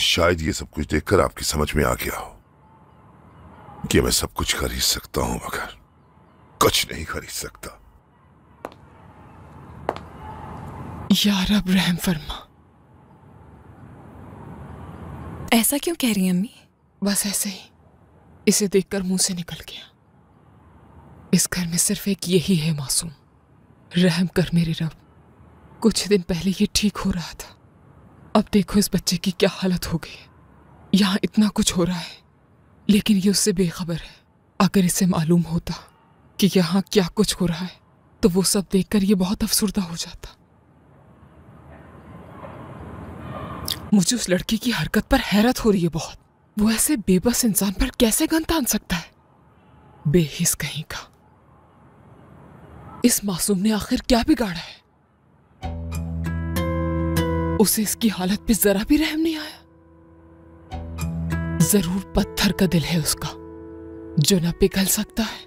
शायद ये सब कुछ देखकर आपकी समझ में आ गया हो कि मैं सब कुछ खरीद सकता हूं मगर कुछ नहीं खरीद सकता। यार अब रहम फरमा। ऐसा क्यों कह रही हैं अम्मी? बस ऐसे ही, इसे देखकर मुंह से निकल गया। इस घर में सिर्फ एक यही है मासूम। रहम कर मेरे रब। कुछ दिन पहले ये ठीक हो रहा था, अब देखो इस बच्चे की क्या हालत हो गई है। यहाँ इतना कुछ हो रहा है लेकिन ये उससे बेखबर है। अगर इसे मालूम होता कि यहाँ क्या कुछ हो रहा है तो वो सब देखकर ये बहुत अफसुर्दा हो जाता। मुझे उस लड़की की हरकत पर हैरत हो रही है बहुत। वो ऐसे बेबस इंसान पर कैसे गन तान सकता है? बेहिस कहीं का। इस मासूम ने आखिर क्या बिगाड़ा है? उसे इसकी हालत पे जरा भी रहम नहीं आया। जरूर पत्थर का दिल है उसका, जो ना पिघल सकता है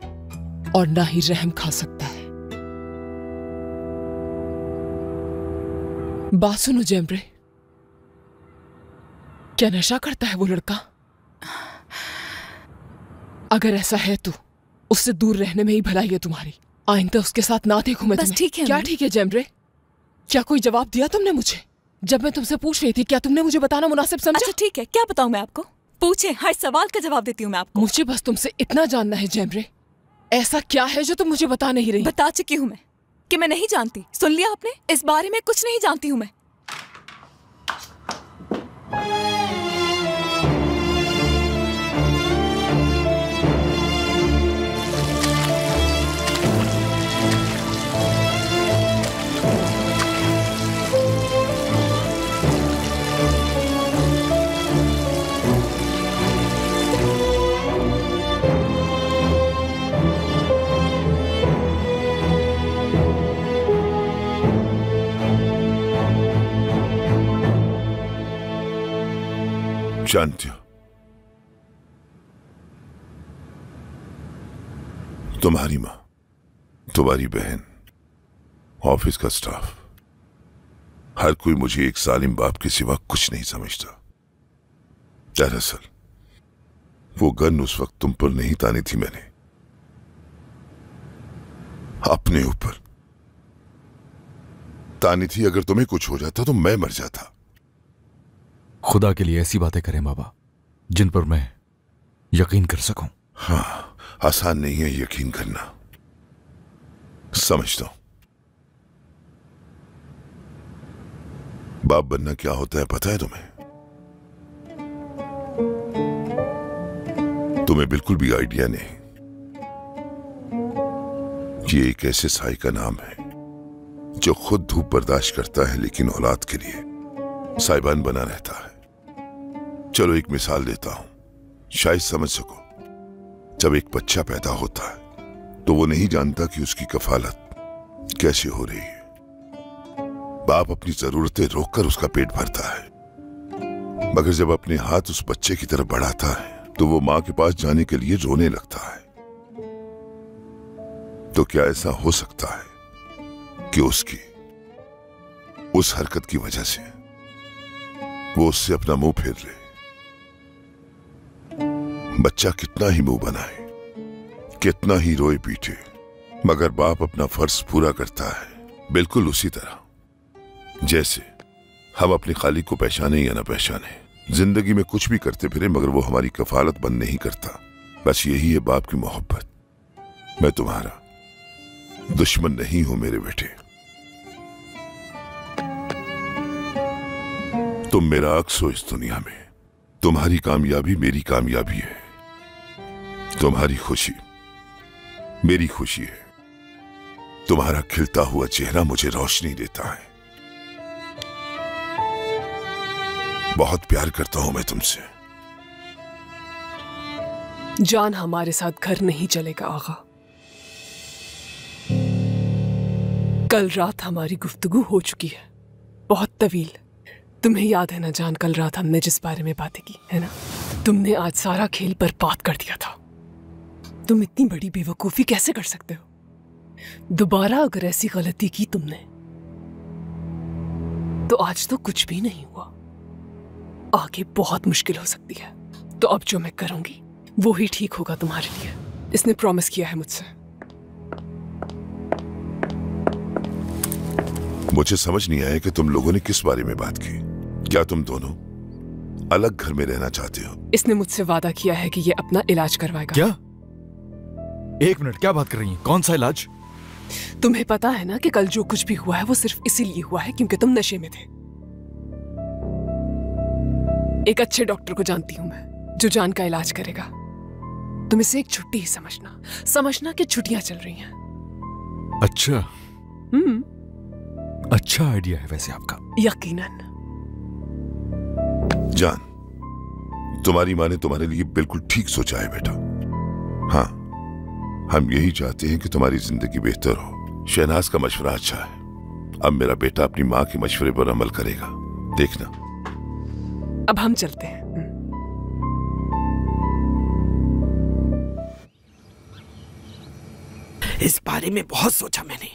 और ना ही रहम खा सकता है। बात सुनो जेमरे, क्या नशा करता है वो लड़का? अगर ऐसा है तो उससे दूर रहने में ही भलाई है तुम्हारी। आइंदा उसके साथ ना देखूं मैं तुम्हें। ठीक है। क्या ठीक है जेमरे? क्या कोई जवाब दिया तुमने मुझे जब मैं तुमसे पूछ रही थी? क्या तुमने मुझे बताना मुनासिब समझा? अच्छा ठीक है, क्या बताऊं मैं आपको? पूछे, हर सवाल का जवाब देती हूँ मैं आपको। मुझे बस तुमसे इतना जानना है जेमरे, ऐसा क्या है जो तुम मुझे बता नहीं रही? बता चुकी हूँ मैं कि मैं नहीं जानती। सुन लिया आपने? इस बारे में कुछ नहीं जानती हूँ मैं। जानती हो, तुम्हारी माँ, तुम्हारी बहन, ऑफिस का स्टाफ, हर कोई मुझे एक जालिम बाप के सिवा कुछ नहीं समझता। दरअसल वो गन उस वक्त तुम पर नहीं तानी थी, मैंने अपने ऊपर तानी थी। अगर तुम्हें कुछ हो जाता तो मैं मर जाता। खुदा के लिए ऐसी बातें करें बाबा जिन पर मैं यकीन कर सकूं। हाँ, आसान नहीं है यकीन करना, समझता हूं। बाप बनना क्या होता है पता है तुम्हें? तुम्हें बिल्कुल भी आइडिया नहीं। ये एक ऐसे साई का नाम है जो खुद धूप बर्दाश्त करता है लेकिन औलाद के लिए साइबान बना रहता है। चलो एक मिसाल देता हूं, शायद समझ सको। जब एक बच्चा पैदा होता है तो वो नहीं जानता कि उसकी कफालत कैसे हो रही है। बाप अपनी जरूरतें रोककर उसका पेट भरता है, मगर जब अपने हाथ उस बच्चे की तरफ बढ़ाता है तो वो मां के पास जाने के लिए रोने लगता है। तो क्या ऐसा हो सकता है कि उसकी उस हरकत की वजह से वो उससे अपना मुंह फेर ले? बच्चा कितना ही मुंह बनाए, कितना ही रोए पीटे, मगर बाप अपना फर्ज पूरा करता है बिल्कुल उसी तरह जैसे हम अपने खालिक को पहचाने या ना पहचाने। जिंदगी में कुछ भी करते फिरे मगर वो हमारी कफालत बंद नहीं करता। बस यही है बाप की मोहब्बत। मैं तुम्हारा दुश्मन नहीं हूं मेरे बेटे, तुम मेरा अक्स हो इस दुनिया में। तुम्हारी कामयाबी मेरी कामयाबी है, तुम्हारी खुशी मेरी खुशी है। तुम्हारा खिलता हुआ चेहरा मुझे रोशनी देता है। बहुत प्यार करता हूं मैं तुमसे। जान हमारे साथ घर नहीं चलेगा आगा। कल रात हमारी गुफ्तगू हो चुकी है, बहुत तवील। तुम्हें याद है ना जान, कल रात हमने जिस बारे में बातें की है ना? तुमने आज सारा खेल बर्बाद कर दिया था। तुम इतनी बड़ी बेवकूफी कैसे कर सकते हो? दोबारा अगर ऐसी गलती की तुमने तो आज तो कुछ भी नहीं हुआ। आगे बहुत मुश्किल हो सकती है, तो अब जो मैं करूंगी वो ही ठीक होगा तुम्हारे लिए। इसने प्रॉमिस किया है मुझसे। मुझे समझ नहीं आया कि तुम लोगों ने किस बारे में बात की। क्या तुम दोनों अलग घर में रहना चाहते हो? इसने मुझसे वादा किया है कि ये अपना इलाज करवाएगा। क्या? एक मिनट, क्या बात कर रही हैं? कौन सा इलाज? तुम्हें पता है ना कि कल जो कुछ भी हुआ है वो सिर्फ इसीलिए हुआ है क्योंकि तुम नशे में थे। एक अच्छे डॉक्टर को जानती हूं मैं, जो जान का इलाज करेगा। तुम इसे एक छुट्टी ही समझना कि छुट्टियां चल रही हैं। अच्छा। अच्छा आइडिया है वैसे आपका। यकीनन। जान, तुम्हारी माँ ने तुम्हारे लिए बिल्कुल ठीक सोचा है बेटा। हाँ, हम यही चाहते हैं कि तुम्हारी जिंदगी बेहतर हो। शहनाज का मशवरा अच्छा है। अब मेरा बेटा अपनी माँ के मशवरे पर अमल करेगा, देखना। अब हम चलते हैं। इस बारे में बहुत सोचा मैंने।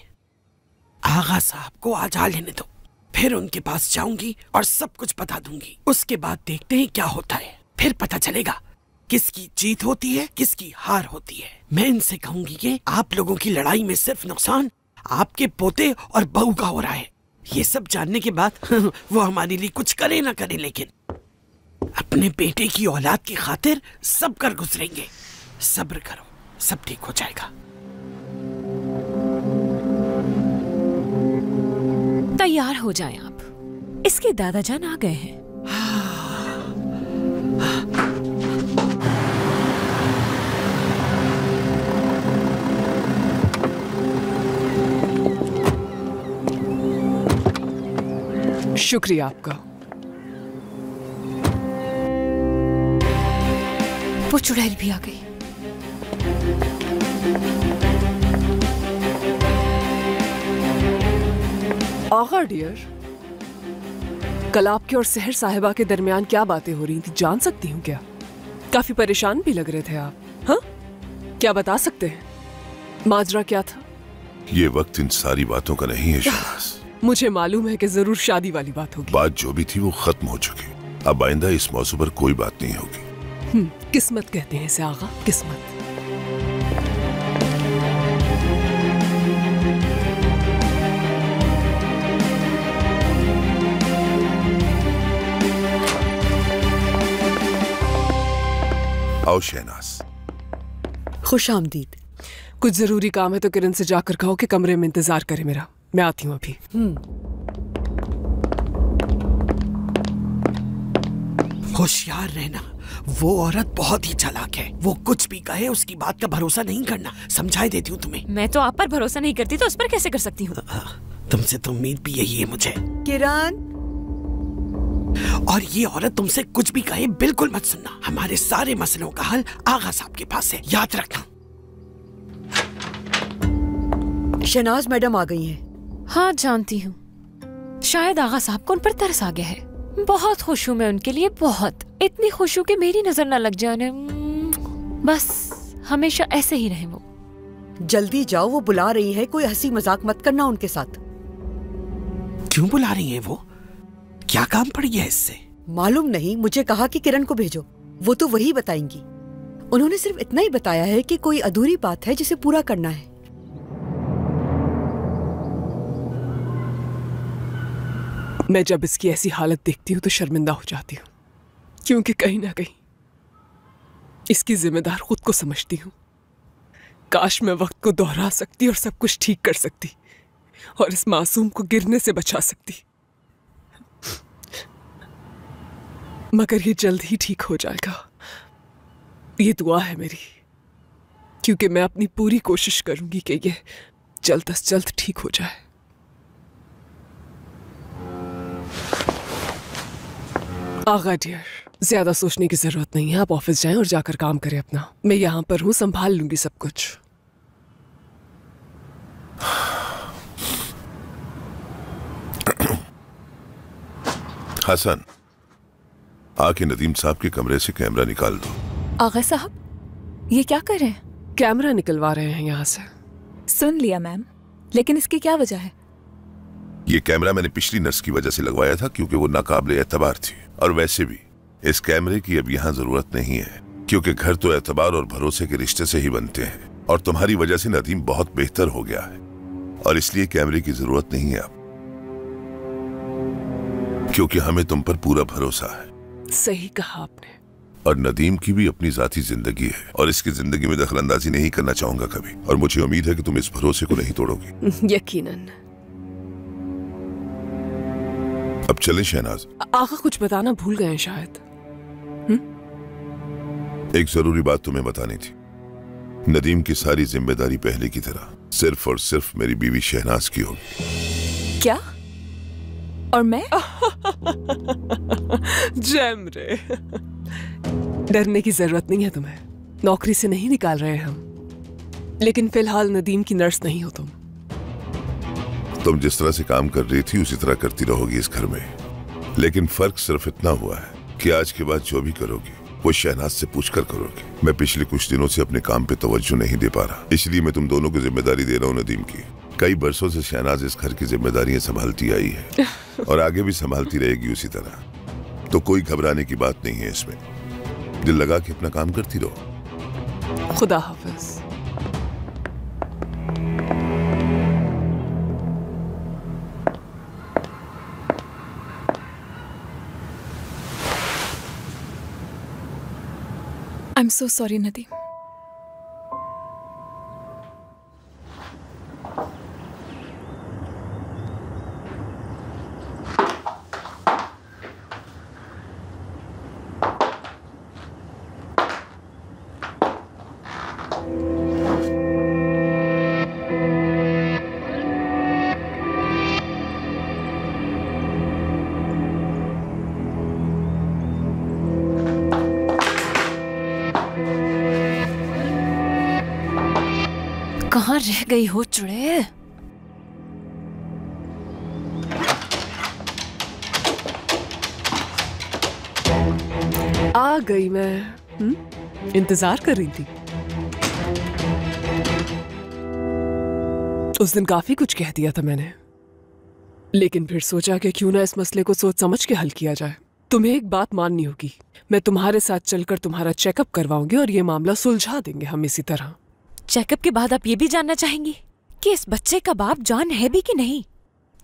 आगा साहब को आज आ लेने दो, फिर उनके पास जाऊंगी और सब कुछ बता दूंगी। उसके बाद देखते हैं क्या होता है, फिर पता चलेगा किसकी जीत होती है, किसकी हार होती है। मैं इनसे कहूंगी कि आप लोगों की लड़ाई में सिर्फ नुकसान आपके पोते और बहू का हो रहा है। ये सब जानने के बाद वो हमारे लिए कुछ करे ना करे, लेकिन अपने बेटे की औलाद की खातिर सब कर गुजरेंगे। सब्र करो, सब ठीक हो जाएगा। तैयार हो जाएं आप, इसके दादाजान आ गए हैं। शुक्रिया आपका। वो चुड़ैल भी आ गई। आगा डियर, कल आपके और सहर साहिबा के दरमियान क्या बातें हो रही थी, जान सकती हूँ क्या? काफी परेशान भी लग रहे थे आप। हाँ, क्या बता सकते हैं? माजरा क्या था? ये वक्त इन सारी बातों का नहीं है शहनाज। मुझे मालूम है कि जरूर शादी वाली बात होगी। बात जो भी थी वो खत्म हो चुकी। अब आइंदा इस मौजू पर कोई बात नहीं होगी। किस्मत कहते हैं इसे आगा, किस्मत। आओ शहनाज। खुश आमदीद। कुछ जरूरी काम है तो किरण से जाकर कहो कि कमरे में इंतजार करे मेरा। मैं आती हूँ अभी। होशियार रहना, वो औरत बहुत ही चालाक है। वो कुछ भी कहे उसकी बात का भरोसा नहीं करना। समझाई देती हूँ तुम्हें। मैं तो आप पर भरोसा नहीं करती तो उस पर कैसे कर सकती हूँ? तुमसे तो उम्मीद भी यही है मुझे। किरण, और ये औरत तुमसे कुछ भी कहे बिल्कुल मत सुनना। हमारे सारे मसलों का हल आगा साहब के पास है, याद रखना। शहनाज मैडम आ गई हैं। हाँ जानती हूँ। शायद आगा साहब को उन पर तरस आ गया है। बहुत खुश हूँ मैं उनके लिए, बहुत। इतनी खुश हूँ कि मेरी नजर न लग जाने। बस हमेशा ऐसे ही रहे वो। जल्दी जाओ, वो बुला रही है। कोई हंसी मजाक मत करना उनके साथ। क्यों बुला रही है वो? क्या काम पड़ गया इससे? मालूम नहीं, मुझे कहा कि किरण को भेजो, वो तो वही बताएंगी। उन्होंने सिर्फ इतना ही बताया है कि कोई अधूरी बात है जिसे पूरा करना है। मैं जब इसकी ऐसी हालत देखती हूँ तो शर्मिंदा हो जाती हूँ, क्योंकि कहीं ना कहीं इसकी जिम्मेदार खुद को समझती हूँ। काश मैं वक्त को दोहरा सकती और सब कुछ ठीक कर सकती और इस मासूम को गिरने से बचा सकती, मगर ये जल्द ही ठीक हो जाएगा। ये दुआ है मेरी, क्योंकि मैं अपनी पूरी कोशिश करूंगी कि ये जल्द से जल्द ठीक हो जाए। आगा डियर, ज्यादा सोचने की जरूरत नहीं है। आप ऑफिस जाएं और जाकर काम करें अपना। मैं यहां पर हूं, संभाल लूंगी सब कुछ। हसन, आके नदीम साहब के कमरे से कैमरा निकाल दो। आगा साहब, ये क्या कर रहे हैं? कैमरा निकलवा रहे हैं यहाँ से। सुन लिया मैम, लेकिन इसकी क्या वजह है? ये कैमरा मैंने पिछली नर्स की वजह से लगवाया था, क्योंकि वो नाकाबिले एतबार थी, और वैसे भी इस कैमरे की अब यहाँ जरूरत नहीं है, क्योंकि घर तो एतबार और भरोसे के रिश्ते से ही बनते हैं और तुम्हारी वजह से नदीम बहुत बेहतर हो गया है और इसलिए कैमरे की जरूरत नहीं है अब, क्योंकि हमें तुम पर पूरा भरोसा है। सही कहा आपने। और नदीम की भी अपनी जाती जिंदगी है और इसकी जिंदगी में दखलंदाजी नहीं करना चाहूंगा कभी, और मुझे उम्मीद है कि तुम इस भरोसे को नहीं तोड़ोगी। यकीनन। अब चलें शहनाज। आका कुछ बताना भूल गए हैं शायद। एक जरूरी बात तुम्हें बतानी थी। नदीम की सारी जिम्मेदारी पहले की तरह सिर्फ और सिर्फ मेरी बीवी शहनाज की होगी। क्या? और मैं? जैम रे। डरने की जरूरत नहीं है तुम्हें, नौकरी से नहीं निकाल रहे हम, लेकिन फिलहाल नदीम की नर्स नहीं हो तुम जिस तरह से काम कर रही थी उसी तरह करती रहोगी इस घर में, लेकिन फर्क सिर्फ इतना हुआ है कि आज के बाद जो भी करोगी वो शहनाज से पूछकर करोगी। मैं पिछले कुछ दिनों से अपने काम पे तवज्जो नहीं दे पा रहा, इसलिए मैं तुम दोनों को जिम्मेदारी दे रहा हूँ नदीम की। कई बरसों से शहनाज इस घर की जिम्मेदारियां संभालती आई है और आगे भी संभालती रहेगी उसी तरह, तो कोई घबराने की बात नहीं है इसमें। दिल लगा के अपना काम करती रहो। खुदा हाफिज। I'm so sorry, Nadeem. कहाँ रह गई हो चुड़े? आ गई मैं। इंतजार कर रही थी। उस दिन काफी कुछ कह दिया था मैंने, लेकिन फिर सोचा कि क्यों ना इस मसले को सोच समझ के हल किया जाए। तुम्हें एक बात माननी होगी, मैं तुम्हारे साथ चलकर तुम्हारा चेकअप करवाऊंगी और ये मामला सुलझा देंगे हम इसी तरह। चेकअप के बाद आप ये भी जानना चाहेंगी कि इस बच्चे का बाप जॉन है भी कि नहीं?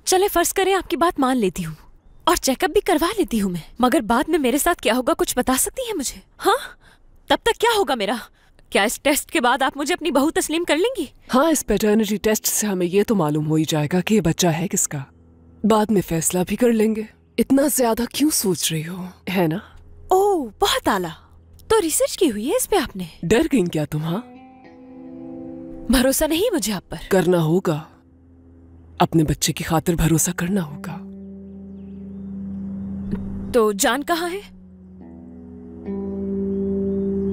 चले फर्ज करें आपकी बात मान लेती हूँ और चेकअप भी करवा लेती हूँ मैं, मगर बाद में मेरे साथ क्या होगा कुछ बता सकती है मुझे? हाँ, तब तक क्या होगा मेरा? क्या इस टेस्ट के बाद आप मुझे अपनी बहू तस्लीम कर लेंगी? हाँ, इस पैटर्निटी टेस्ट से हमें ये तो मालूम हो ही जाएगा कि ये बच्चा है किसका। बाद में फैसला भी कर लेंगे। इतना ज्यादा क्यों सोच रही हो, है ना? ओह, बहुत आला। तो रिसर्च की हुई है इस पे आपने? डर गई क्या तुम? हाँ, भरोसा नहीं मुझे आप पर? करना होगा, अपने बच्चे की खातिर भरोसा करना होगा। तो जान कहाँ है?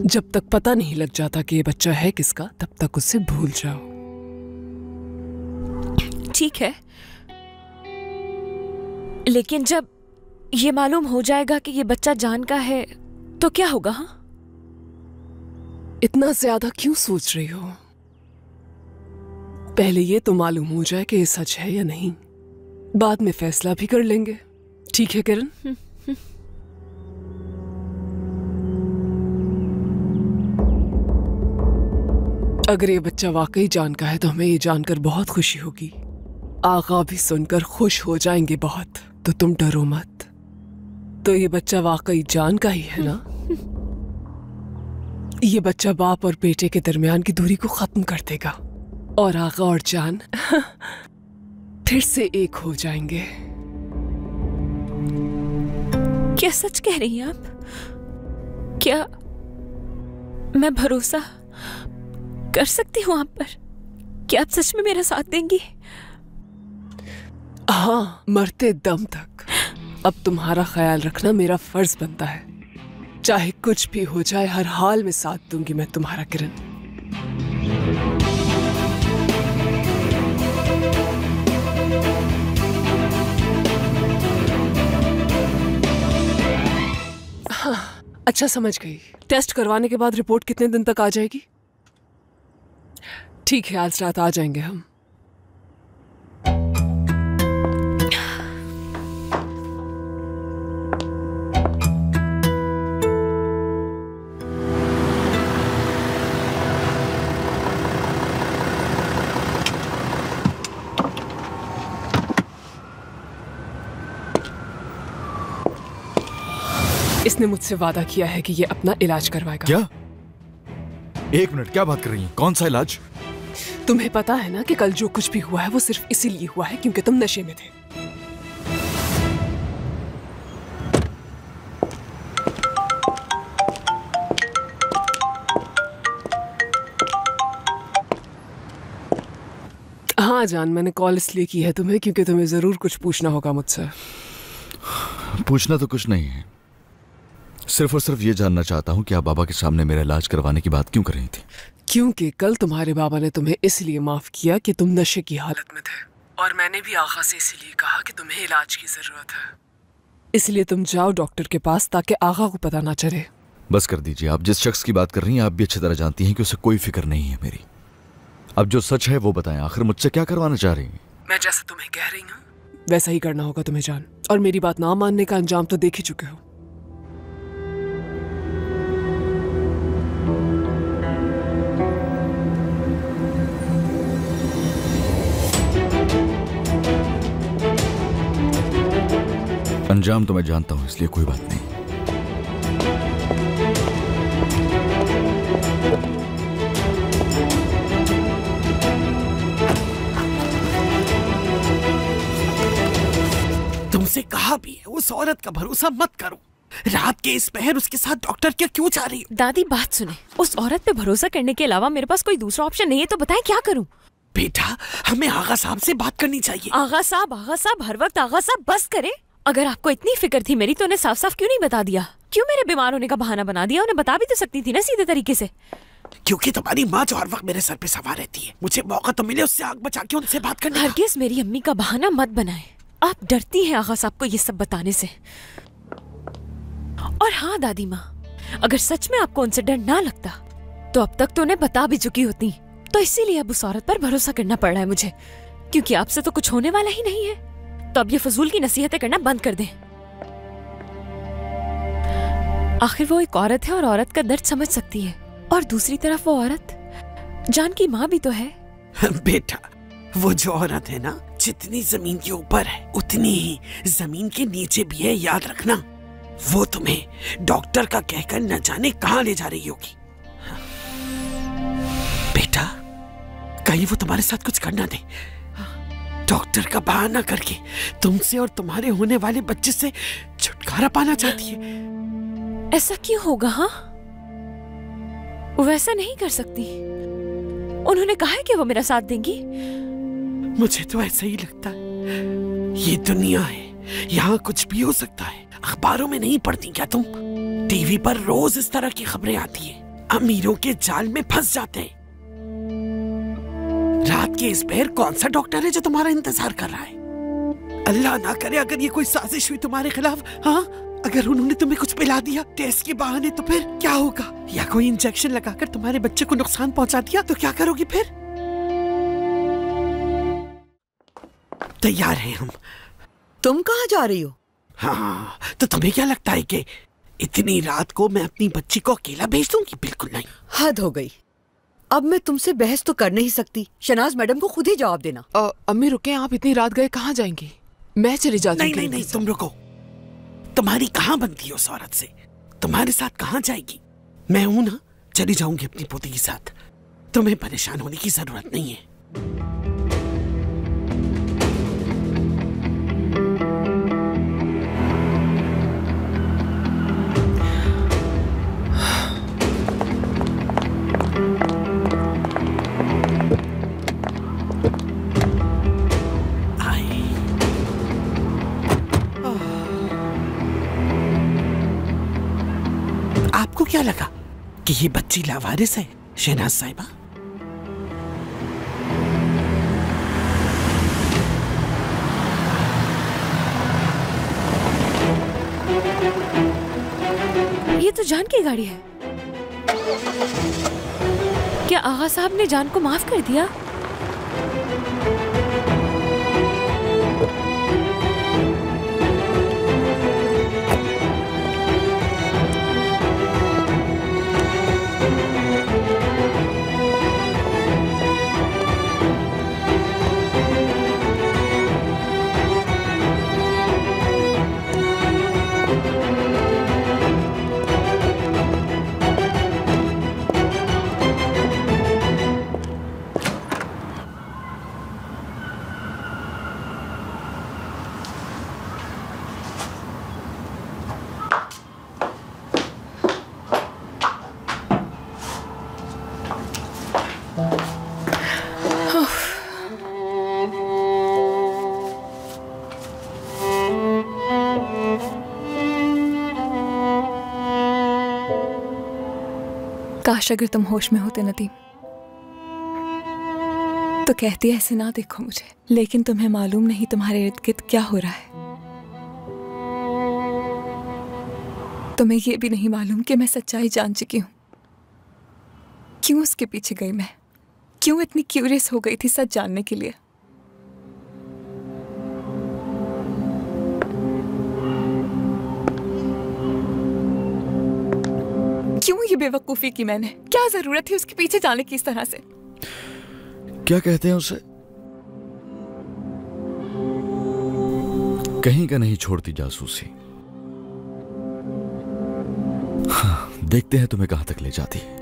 जब तक पता नहीं लग जाता कि ये बच्चा है किसका, तब तक उसे भूल जाओ। ठीक है, लेकिन जब ये मालूम हो जाएगा कि ये बच्चा जान का है तो क्या होगा? हाँ, इतना ज्यादा क्यों सोच रही हो? पहले ये तो मालूम हो जाए कि ये सच है या नहीं, बाद में फैसला भी कर लेंगे। ठीक है किरण? अगर ये बच्चा वाकई जान का है तो हमें ये जानकर बहुत खुशी होगी। आगा भी सुनकर खुश हो जाएंगे बहुत, तो तुम डरो मत। तो ये बच्चा वाकई जान का ही है ना? ये बच्चा बाप और बेटे के दरमियान की दूरी को खत्म कर देगा और आगा और जान फिर से एक हो जाएंगे। क्या सच कह रही हैं आप? क्या मैं भरोसा कर सकती हूँ आप पर? क्या आप सच में मेरा साथ देंगी? हाँ, मरते दम तक। अब तुम्हारा ख्याल रखना मेरा फर्ज बनता है। चाहे कुछ भी हो जाए, हर हाल में साथ दूंगी मैं तुम्हारा किरण। हाँ, अच्छा समझ गई। टेस्ट करवाने के बाद रिपोर्ट कितने दिन तक आ जाएगी? ठीक है, आज रात आ जाएंगे हम। उसने मुझसे वादा किया है कि ये अपना इलाज करवाएगा। क्या? एक मिनट, क्या बात कर रही हैं? कौन सा इलाज? तुम्हें पता है ना कि कल जो कुछ भी हुआ है वो सिर्फ इसीलिए हुआ है क्योंकि तुम नशे में थे। हाँ जान, मैंने कॉल इसलिए की है तुम्हें क्योंकि तुम्हें जरूर कुछ पूछना होगा मुझसे। पूछना तो कुछ नहीं है, सिर्फ और सिर्फ ये जानना चाहता हूँ कि आप बाबा के सामने मेरा इलाज करवाने की बात क्यों कर रही थी? क्योंकि कल तुम्हारे बाबा ने तुम्हें इसलिए माफ किया कि तुम नशे की हालत में थे, और मैंने भी आगा से इसीलिए कहा कि तुम्हें इलाज की जरूरत है। इसलिए तुम जाओ डॉक्टर के पास ताकि आगा को पता ना चले। बस कर दीजिए, आप जिस शख्स की बात कर रही हैं आप भी अच्छी तरह जानती हैं कि उसे कोई फिक्र नहीं है मेरी। अब जो सच है वो बताएं, आखिर मुझसे क्या करवाना चाह रही हैं? मैं जैसा तुम्हें कह रही हूँ वैसा ही करना होगा तुम्हें जान, और मेरी बात ना मानने का अंजाम तो देख ही चुके हो। अंजाम तो मैं जानता हूं, इसलिए कोई बात नहीं। तुमसे कहा भी है उस औरत का भरोसा मत करो। रात के इस पहर उसके साथ डॉक्टर क्या क्यों जा रही हो? दादी बात सुने, उस औरत पे भरोसा करने के अलावा मेरे पास कोई दूसरा ऑप्शन नहीं है, तो बताएं क्या करूं? बेटा, हमें आगा साहब से बात करनी चाहिए। आगा साहब हर वक्त आगा साहब बस करे। अगर आपको इतनी फिक्र थी मेरी तो उन्हें साफ साफ क्यों नहीं बता दिया? क्यों मेरे बीमार होने का बहाना बना दिया? उन्हें बता भी तो सकती थी ना सीधे तरीके से। क्योंकि तुम्हारी माँ जो हर वक्त मेरे सर पे सवार रहती है, मुझे मौका तो मिले उससे आग बचा के उनसे बात करने का। हरगिज़ मेरी अम्मी का बहाना मत बनाए। आप डरती हैं आगा साहब को ये सब बताने से। और हाँ दादी माँ, अगर सच में आपको उनसे डर ना लगता तो अब तक तो उन्हें बता भी चुकी होती। तो इसीलिए अब उस औरत पर भरोसा करना पड़ रहा है मुझे, क्योंकि आपसे तो कुछ होने वाला ही नहीं है। तो अब ये फजूल की नसीहतें करना बंद कर दें। आखिर वो एक औरत है और औरत का दर्द समझ सकती है, और दूसरी तरफ वो औरत जान की माँ भी तो है। बेटा, वो जो औरत है ना, जितनी जमीन के ऊपर है उतनी ही जमीन के नीचे भी है, याद रखना। वो तुम्हें डॉक्टर का कहकर न जाने कहां ले जा रही होगी। बेटा, कहीं वो तुम्हारे साथ कुछ करना दे। डॉक्टर का बहाना करके तुमसे और तुम्हारे होने वाले बच्चे से छुटकारा पाना चाहती है। ऐसा क्यों होगा? हाँ, वैसा नहीं कर सकती। उन्होंने कहा है कि वो मेरा साथ देंगी। मुझे तो ऐसा ही लगता है। ये दुनिया है, यहाँ कुछ भी हो सकता है। अखबारों में नहीं पढ़ती क्या तुम? टीवी पर रोज इस तरह की खबरें आती है। अमीरों के जाल में फंस जाते हैं। रात के इस पहर कौन सा डॉक्टर है जो तुम्हारा इंतजार कर रहा है? अल्लाह ना करे अगर ये कोई साजिश हुई तुम्हारे खिलाफ। हाँ, अगर उन्होंने तुम्हें कुछ पिला दिया टेस्ट के बहाने, तो फिर क्या होगा? या कोई इंजेक्शन लगाकर तुम्हारे बच्चे को नुकसान पहुंचा दिया तो क्या करोगी फिर? तैयार हैं हम। तुम कहाँ जा रही हो? हाँ, तो तुम्हें क्या लगता है कि इतनी रात को मैं अपनी बच्ची को अकेला भेज दूंगी? बिल्कुल नहीं। हद हो गई। अब मैं तुमसे बहस तो कर नहीं सकती। शनाज मैडम को खुद ही जवाब देना। अम्मी रुके, आप इतनी रात गए कहाँ जाएंगी? मैं चली जाती हूँ। नहीं, तुम रुको। तुम्हारी कहाँ बनती है उस औरत से? तुम्हारे साथ कहाँ जाएगी? मैं हूं ना, चली जाऊंगी अपनी पोती के साथ। तुम्हें परेशान होने की जरूरत नहीं है। आपको क्या लगा कि ये बच्ची लावारिस है शहनाज साहिबा? ये तो जान की गाड़ी है। क्या आगा साहब ने जान को माफ कर दिया? काश अगर तुम होश में होते नदीम तो कहती ऐसे ना देखो मुझे, लेकिन तुम्हें मालूम नहीं तुम्हारे इर्द गिर्द क्या हो रहा है। तुम्हें यह भी नहीं मालूम कि मैं सच्चाई जान चुकी हूं। क्यों उसके पीछे गई मैं? क्यों इतनी क्यूरियस हो गई थी सच जानने के लिए? क्यों ये बेवकूफी की मैंने? क्या जरूरत थी उसके पीछे जाने की इस तरह से? क्या कहते हैं उसे? कहीं का नहीं छोड़ती जासूसी। हाँ, देखते हैं तुम्हें कहां तक ले जाती है।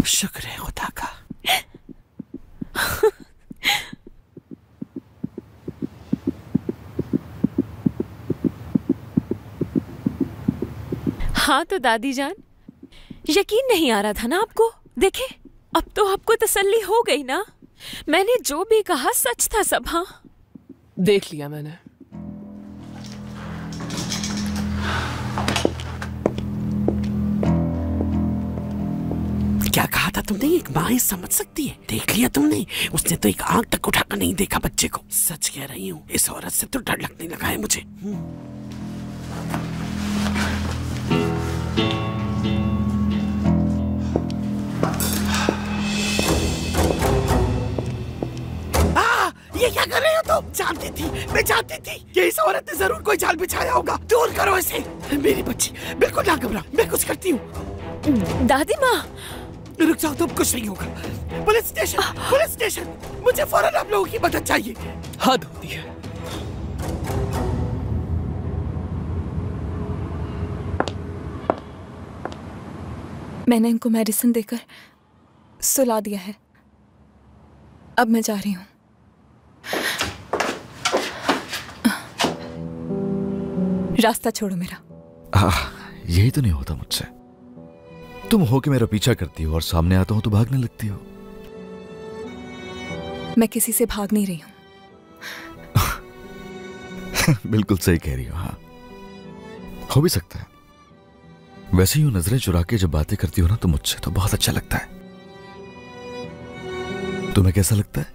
शुक्र है खुदा का। हाँ तो दादी जान, यकीन नहीं आ रहा था ना आपको? देखे, अब तो आपको तसल्ली हो गई ना? मैंने जो भी कहा सच था सब। हाँ, देख लिया मैंने। क्या कहा था तुमने? एक माँ ही समझ सकती है। देख लिया तुमने? उसने तो एक आंख तक उठाकर नहीं देखा बच्चे को। सच कह रही हूँ, इस औरत से तो डर लगने लगा है मुझे। ये क्या कर रहे हो तुम? जानती थी, मैं जानती थी कि इस औरत ने जरूर कोई जाल बिछाया होगा। दूर करो इसे। मेरी बच्ची, बिल्कुल ना घबरा, मैं कुछ करती हूँ। दादी माँ रुक जाओ, तुम कुछ नहीं होगा। पुलिस स्टेशन, पुलिस स्टेशन, मुझे फौरन आप लोगों की मदद चाहिए। हद होती है। मैंने इनको मेडिसिन देकर सुला दिया है। अब मैं जा रही हूँ। रास्ता छोड़ो मेरा। यही तो नहीं होता मुझसे। तुम हो कि मेरा पीछा करती हो और सामने आता हूं तो भागने लगती हो। मैं किसी से भाग नहीं रही हूं। बिल्कुल सही कह रही हो। हाँ, हो भी सकता है। वैसे यूं नजरें चुरा के जब बातें करती हो ना तो मुझसे तो बहुत अच्छा लगता है। तुम्हें कैसा लगता है?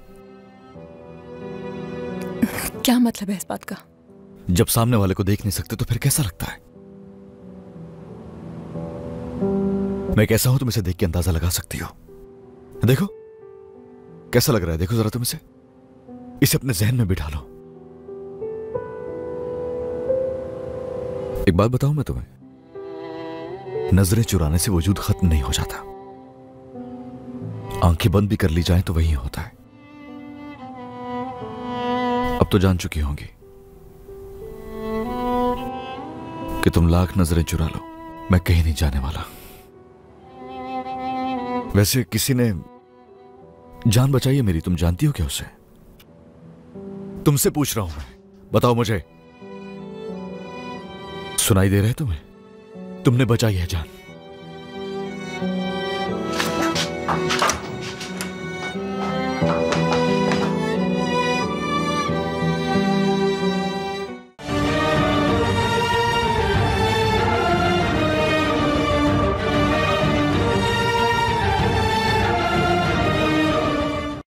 क्या मतलब है इस बात का? जब सामने वाले को देख नहीं सकते तो फिर कैसा लगता है? मैं कैसा हूं तुम इसे देख के अंदाजा लगा सकती हो। देखो कैसा लग रहा है, देखो जरा तुम इसे अपने जहन में बिठा लो। एक बात बताऊं मैं तुम्हें, नजरें चुराने से वजूद खत्म नहीं हो जाता। आंखें बंद भी कर ली जाए तो वही होता है। अब तो जान चुकी होंगी कि तुम लाख नजरें चुरा लो, मैं कहीं नहीं जाने वाला। वैसे किसी ने जान बचाई है मेरी, तुम जानती हो क्या उसे? तुमसे पूछ रहा हूं मैं, बताओ मुझे। सुनाई दे रहा है तुम्हें? तुमने बचाई है जान।